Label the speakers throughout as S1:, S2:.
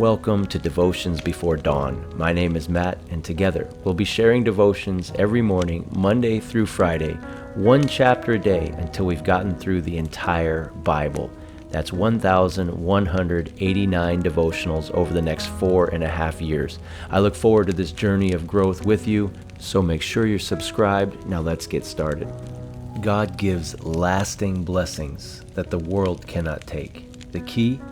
S1: Welcome to Devotions Before Dawn. My name is Matt, and together we'll be sharing devotions every morning, Monday through Friday, one chapter a day until we've gotten through the entire Bible. That's 1,189 devotionals over the next 4.5 years. I look forward to this journey of growth with you, so make sure you're subscribed. Now let's get started. God gives lasting blessings that the world cannot take. The key?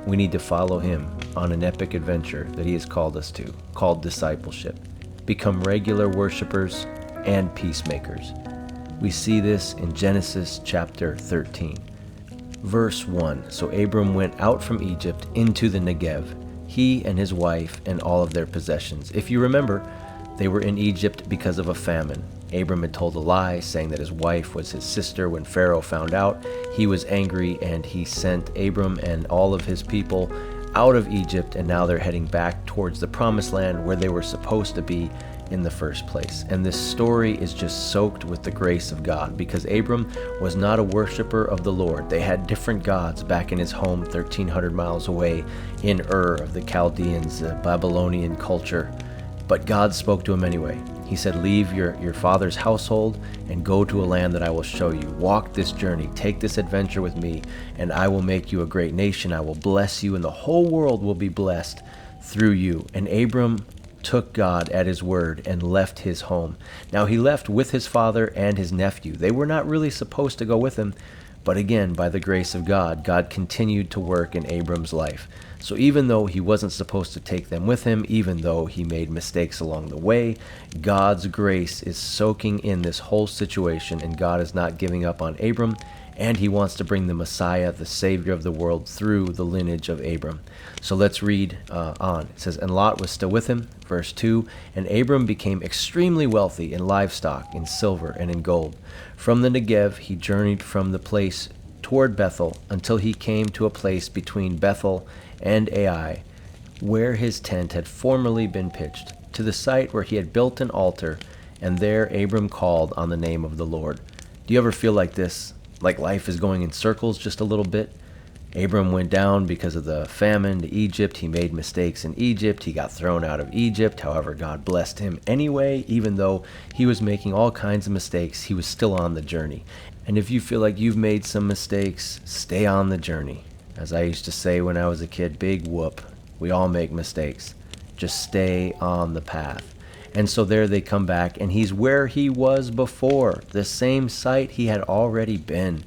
S1: We need to follow Him on an epic adventure that He has called us to, called discipleship. Become regular worshipers and peacemakers. We see this in Genesis chapter 13. Verse 1, So Abram went out from Egypt into the Negev, he and his wife and all of their possessions. If you remember, they were in Egypt because of a famine. Abram had told a lie, saying that his wife was his sister. When Pharaoh found out, he was angry, and he sent Abram and all of his people out of Egypt, and now they're heading back towards the promised land where they were supposed to be in the first place. And this story is just soaked with the grace of God, because Abram was not a worshiper of the Lord. They had different gods back in his home 1,300 miles away in Ur of the Chaldeans, the Babylonian culture. But God spoke to him anyway. He said, leave your father's household and go to a land that I will show you. Walk this journey, take this adventure with me, and I will make you a great nation. I will bless you, and the whole world will be blessed through you. And Abram took God at his word and left his home. Now he left with his father and his nephew. They were not really supposed to go with him, but again, by the grace of God, God continued to work in Abram's life. So even though he wasn't supposed to take them with him, even though he made mistakes along the way, God's grace is soaking in this whole situation, and God is not giving up on Abram, and he wants to bring the Messiah, the Savior of the world, through the lineage of Abram. So let's read on. It says, And Lot was still with him, verse 2, And Abram became extremely wealthy in livestock, in silver, and in gold. From the Negev he journeyed from the place toward Bethel until he came to a place between Bethel and Ai, where his tent had formerly been pitched, to the site where he had built an altar, and there Abram called on the name of the Lord. Do you ever feel like this? Like life is going in circles just a little bit? Abram went down because of the famine to Egypt. He made mistakes in Egypt. He got thrown out of Egypt. However, God blessed him anyway. Even though he was making all kinds of mistakes, he was still on the journey. And if you feel like you've made some mistakes, stay on the journey. As I used to say when I was a kid, big whoop. We all make mistakes. Just stay on the path. And so there they come back, and he's where he was before, the same site he had already been.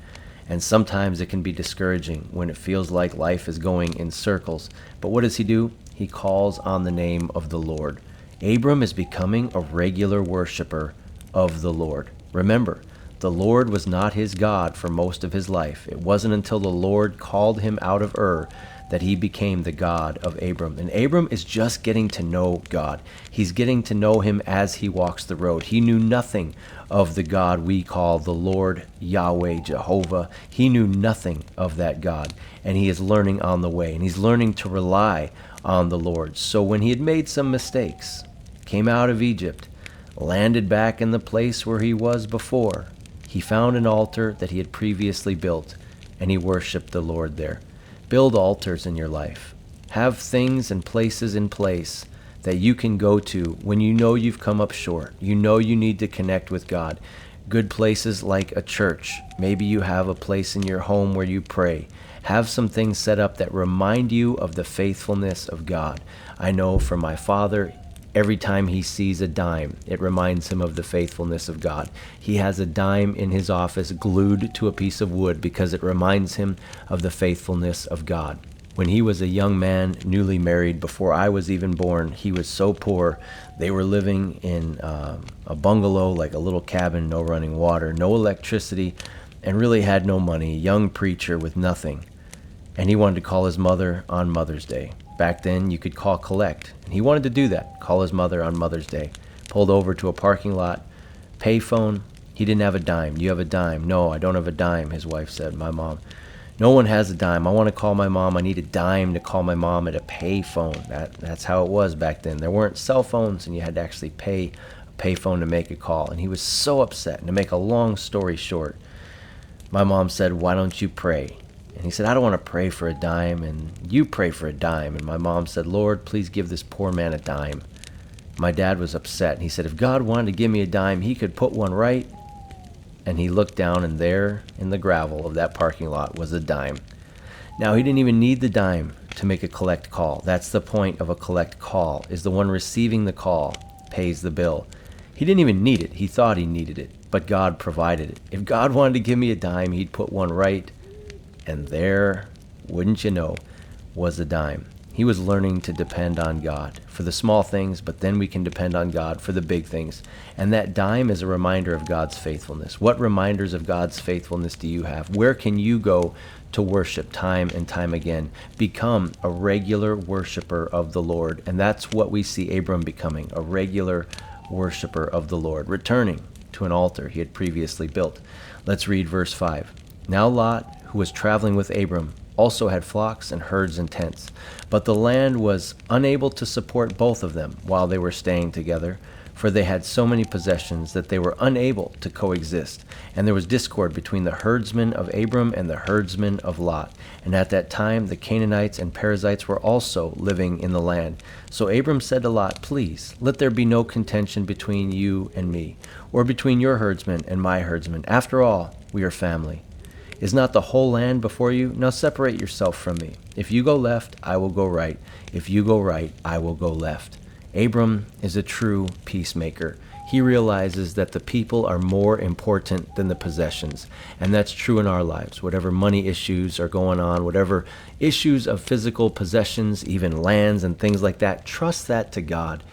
S1: And sometimes it can be discouraging when it feels like life is going in circles. But what does he do? He calls on the name of the Lord. Abram is becoming a regular worshiper of the Lord. Remember, the Lord was not his God for most of his life. It wasn't until the Lord called him out of Ur that he became the God of Abram. And Abram is just getting to know God. He's getting to know him as he walks the road. He knew nothing of the God we call the Lord, Yahweh, Jehovah. He knew nothing of that God, and he is learning on the way, and he's learning to rely on the Lord. So when he had made some mistakes, came out of Egypt, landed back in the place where he was before, he found an altar that he had previously built, and he worshiped the Lord there. Build altars in your life. Have things and places in place that you can go to when you know you've come up short. You know you need to connect with God. Good places like a church. Maybe you have a place in your home where you pray. Have some things set up that remind you of the faithfulness of God. I know for my father, every time he sees a dime, it reminds him of the faithfulness of God. He has a dime in his office glued to a piece of wood because it reminds him of the faithfulness of God. When he was a young man, newly married, before I was even born, he was so poor. They were living in a bungalow, like a little cabin, no running water, no electricity, and really had no money. A young preacher with nothing. And he wanted to call his mother on Mother's Day. Back then, you could call collect, and he wanted to do that, call his mother on Mother's Day. Pulled over to a parking lot, payphone. He didn't have a dime. Do you have a dime? No, I don't have a dime, his wife said, my mom. No one has a dime. I want to call my mom. I need a dime to call my mom at a payphone. That's how it was back then. There weren't cell phones, and you had to actually pay a payphone to make a call. And he was so upset. And to make a long story short, my mom said, why don't you pray? And he said, I don't want to pray for a dime, and you pray for a dime. And my mom said, Lord, please give this poor man a dime. My dad was upset. He said, if God wanted to give me a dime, he could put one right. And he looked down, and there in the gravel of that parking lot was a dime. Now, he didn't even need the dime to make a collect call. That's the point of a collect call, is the one receiving the call pays the bill. He didn't even need it. He thought he needed it, but God provided it. If God wanted to give me a dime, he'd put one right. And there, wouldn't you know, was a dime. He was learning to depend on God for the small things, but then we can depend on God for the big things. And that dime is a reminder of God's faithfulness. What reminders of God's faithfulness do you have? Where can you go to worship time and time again? Become a regular worshiper of the Lord. And that's what we see Abram becoming, a regular worshiper of the Lord, returning to an altar he had previously built. Let's read verse 5. Now Lot, who was traveling with Abram, also had flocks and herds and tents. But the land was unable to support both of them while they were staying together, for they had so many possessions that they were unable to coexist. And there was discord between the herdsmen of Abram and the herdsmen of Lot. And at that time the Canaanites and Perizzites were also living in the land. So Abram said to Lot, please, let there be no contention between you and me, or between your herdsmen and my herdsmen. After all, we are family. Is not the whole land before you? Now separate yourself from me. If you go left, I will go right. If you go right, I will go left. Abram is a true peacemaker. He realizes that the people are more important than the possessions. And that's true in our lives. Whatever money issues are going on, whatever issues of physical possessions, even lands and things like that, trust that to God.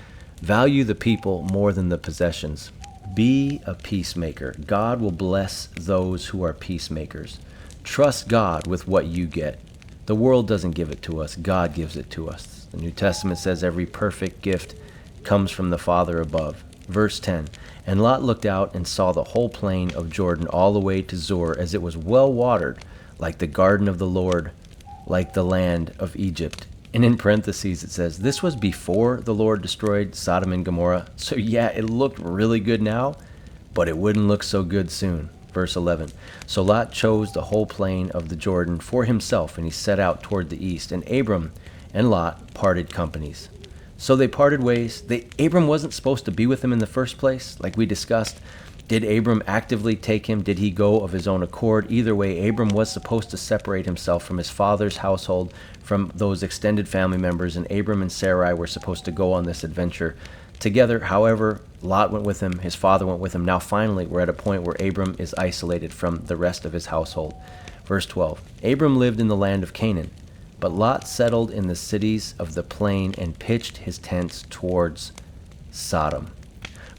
S1: Value the people more than the possessions. Be a peacemaker. God will bless those who are peacemakers. Trust God with what you get. The world doesn't give it to us. God gives it to us. The New Testament says every perfect gift comes from the Father above. Verse 10, and Lot looked out and saw the whole plain of Jordan all the way to Zoar, as it was well watered, like the garden of the Lord, like the land of Egypt. And in parentheses it says, this was before the Lord destroyed Sodom and Gomorrah. So yeah, it looked really good now, but it wouldn't look so good soon. Verse 11, so Lot chose the whole plain of the Jordan for himself, and he set out toward the east. And Abram and Lot parted companies. So they parted ways. Abram wasn't supposed to be with him in the first place, like we discussed. Did Abram actively take him? Did he go of his own accord? Either way, Abram was supposed to separate himself from his father's household, from those extended family members, and Abram and Sarai were supposed to go on this adventure together. However, Lot went with him, his father went with him. Now finally, we're at a point where Abram is isolated from the rest of his household. Verse 12, Abram lived in the land of Canaan, but Lot settled in the cities of the plain and pitched his tents towards Sodom.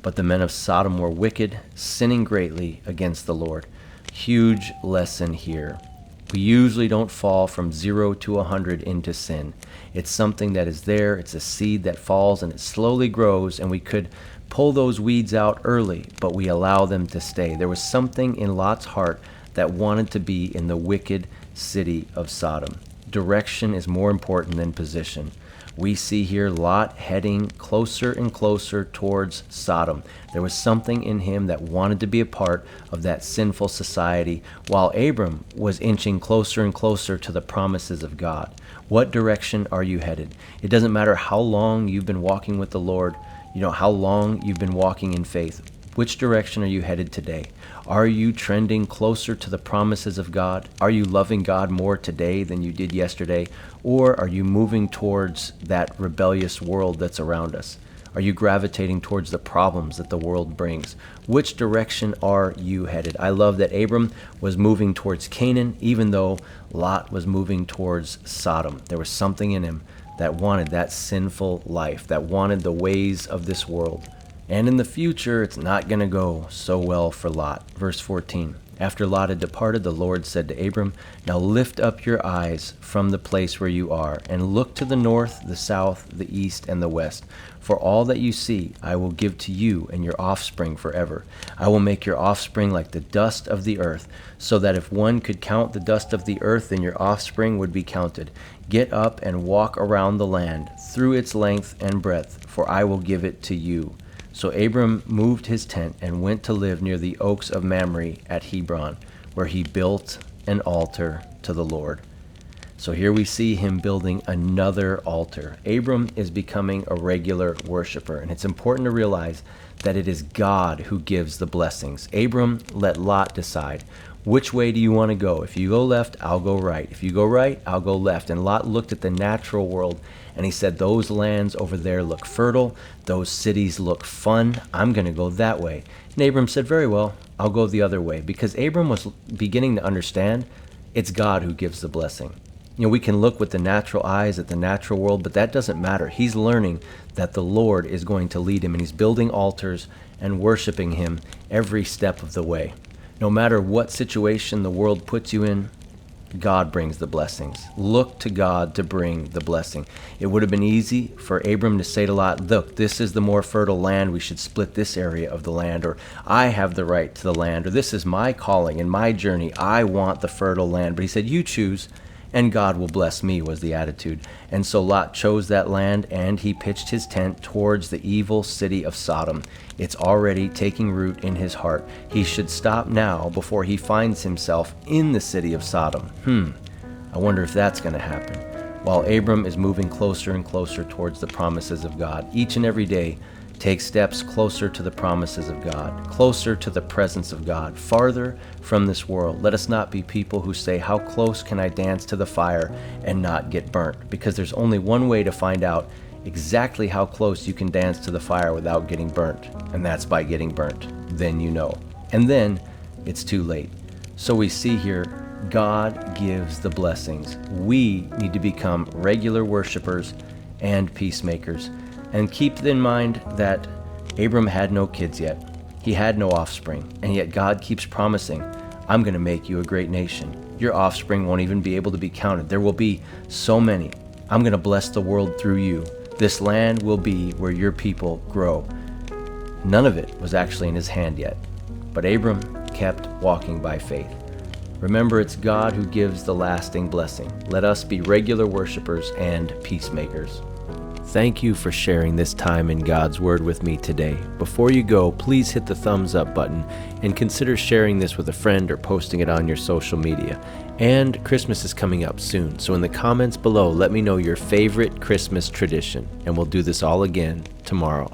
S1: But the men of Sodom were wicked, sinning greatly against the Lord. Huge lesson here. We usually don't fall from 0 to 100 into sin. It's something that is there. It's a seed that falls and it slowly grows, and we could pull those weeds out early, but we allow them to stay. There was something in Lot's heart that wanted to be in the wicked city of Sodom. Direction is more important than position. We see here Lot heading closer and closer towards Sodom. There was something in him that wanted to be a part of that sinful society, while Abram was inching closer and closer to the promises of God. What direction are you headed? It doesn't matter how long you've been walking with the Lord, how long you've been walking in faith. Which direction are you headed today? Are you trending closer to the promises of God? Are you loving God more today than you did yesterday? Or are you moving towards that rebellious world that's around us? Are you gravitating towards the problems that the world brings? Which direction are you headed? I love that Abram was moving towards Canaan, even though Lot was moving towards Sodom. There was something in him that wanted that sinful life, that wanted the ways of this world. And in the future, it's not going to go so well for Lot. Verse 14, after Lot had departed, the Lord said to Abram, now lift up your eyes from the place where you are, and look to the north, the south, the east, and the west. For all that you see, I will give to you and your offspring forever. I will make your offspring like the dust of the earth, so that if one could count the dust of the earth, then your offspring would be counted. Get up and walk around the land, through its length and breadth, for I will give it to you. So Abram moved his tent and went to live near the oaks of Mamre at Hebron, where he built an altar to the Lord. So here we see him building another altar. Abram is becoming a regular worshiper, and it's important to realize that it is God who gives the blessings. Abram let Lot decide, which way do you want to go? If you go left, I'll go right. If you go right, I'll go left. And Lot looked at the natural world and he said, those lands over there look fertile. Those cities look fun. I'm going to go that way. And Abram said, very well, I'll go the other way, because Abram was beginning to understand it's God who gives the blessing. We can look with the natural eyes at the natural world, but that doesn't matter. He's learning that the Lord is going to lead him, and he's building altars and worshiping him every step of the way. No matter what situation the world puts you in, God brings the blessings. Look to God to bring the blessing. It would have been easy for Abram to say to Lot, look, this is the more fertile land. We should split this area of the land, or I have the right to the land, or this is my calling and my journey. I want the fertile land. But he said, you choose, and God will bless me, was the attitude. And so Lot chose that land, and he pitched his tent towards the evil city of Sodom. It's already taking root in his heart. He should stop now before he finds himself in the city of Sodom. I wonder if that's going to happen. While Abram is moving closer and closer towards the promises of God, each and every day, take steps closer to the promises of God, closer to the presence of God, farther from this world. Let us not be people who say, how close can I dance to the fire and not get burnt? Because there's only one way to find out exactly how close you can dance to the fire without getting burnt, and that's by getting burnt. Then you know. And then it's too late. So we see here, God gives the blessings. We need to become regular worshipers and peacemakers. And keep in mind that Abram had no kids yet. He had no offspring. And yet God keeps promising, I'm going to make you a great nation. Your offspring won't even be able to be counted. There will be so many. I'm going to bless the world through you. This land will be where your people grow. None of it was actually in his hand yet. But Abram kept walking by faith. Remember, it's God who gives the lasting blessing. Let us be regular worshipers and peacemakers. Thank you for sharing this time in God's Word with me today. Before you go, please hit the thumbs up button and consider sharing this with a friend or posting it on your social media. And Christmas is coming up soon, so in the comments below, let me know your favorite Christmas tradition, and we'll do this all again tomorrow.